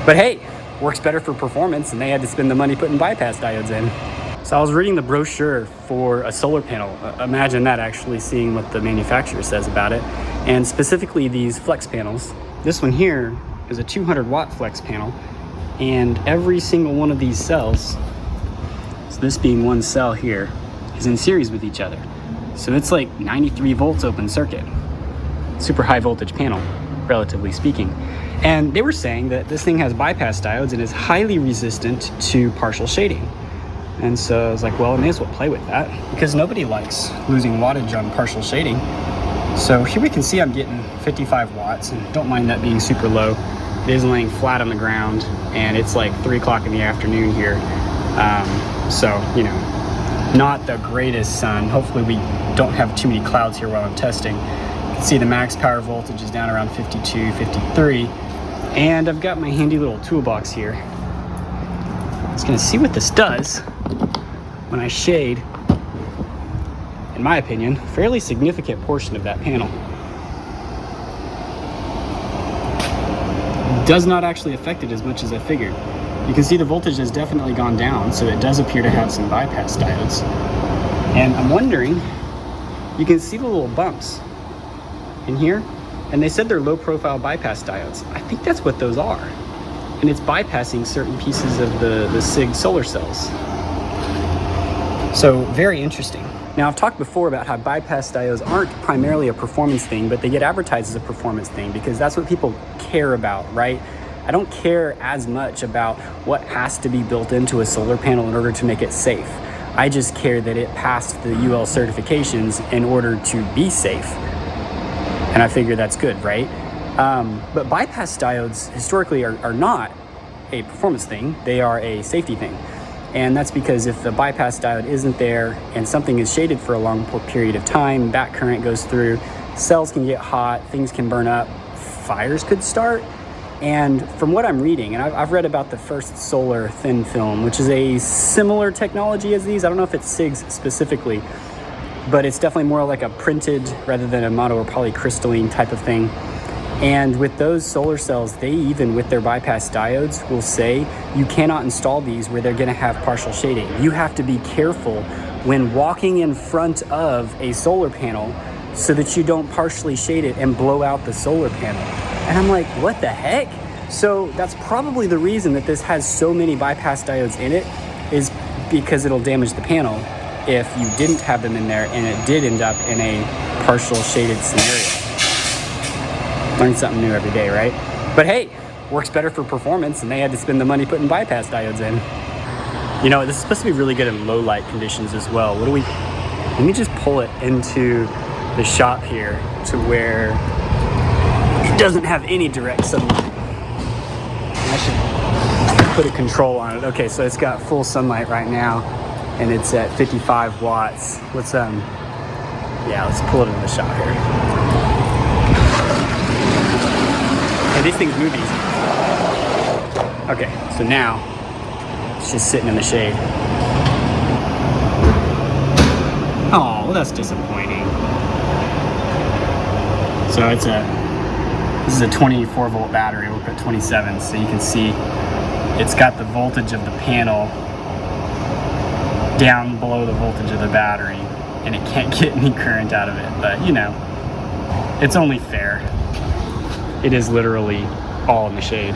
But hey, works better for performance, and they had to spend the money putting bypass diodes in. So I was reading the brochure for a solar panel. Imagine that, actually seeing what the manufacturer says about it. And specifically these flex panels. This one here is a 200 watt flex panel, and every single one of these cells, so this being one cell here, is in series with each other. So it's like 93 volts open circuit. Super high voltage panel, relatively speaking. And they were saying that this thing has bypass diodes and is highly resistant to partial shading. And so I was like, well, I may as well play with that, because nobody likes losing wattage on partial shading. So here we can see I'm getting 55 watts, and don't mind that being super low. It is laying flat on the ground, and it's like 3 o'clock in the afternoon here. So, you know, not the greatest sun. Hopefully we don't have too many clouds here while I'm testing. You can see the max power voltage is down around 52, 53. And I've got my handy little toolbox here. Just gonna see what this does when I shade, in my opinion, a fairly significant portion of that panel. Does not actually affect it as much as I figured. You can see the voltage has definitely gone down, so it does appear to have some bypass diodes. And I'm wondering, you can see the little bumps in here, and they said they're low profile bypass diodes. I think that's what those are. And it's bypassing certain pieces of the SIG solar cells. So very interesting. Now, I've talked before about how bypass diodes aren't primarily a performance thing, but they get advertised as a performance thing because that's what people care about, right? I don't care as much about what has to be built into a solar panel in order to make it safe. I just care that it passed the UL certifications in order to be safe. And I figure that's good, right? But bypass diodes historically are not a performance thing, they are a safety thing. And that's because if the bypass diode isn't there and something is shaded for a long period of time, that current goes through, cells can get hot, things can burn up, fires could start. And from what I'm reading, and I've read about the first solar thin film, which is a similar technology as these. I don't know if it's SIGs specifically, but it's definitely more like a printed rather than a mono or polycrystalline type of thing. And with those solar cells, they even with their bypass diodes will say you cannot install these where they're gonna have partial shading. You have to be careful when walking in front of a solar panel so that you don't partially shade it and blow out the solar panel. And I'm like, what the heck? So that's probably the reason that this has so many bypass diodes in it, is because it'll damage the panel if you didn't have them in there and it did end up in a partial shaded scenario. Learn something new every day, right? But hey, works better for performance, and they had to spend the money putting bypass diodes in. You know, this is supposed to be really good in low light conditions as well. Let me just pull it into the shop here to where it doesn't have any direct sunlight. I should put a control on it. Okay, so it's got full sunlight right now, and it's at 55 watts. Let's pull it into the shop here. And these things move easy. Okay, so now it's just sitting in the shade. Oh, well, that's disappointing. So this is a 24 volt battery. We'll put 27, so you can see it's got the voltage of the panel down below the voltage of the battery, and it can't get any current out of it. But you know, it's only fair. It is literally all in the shade.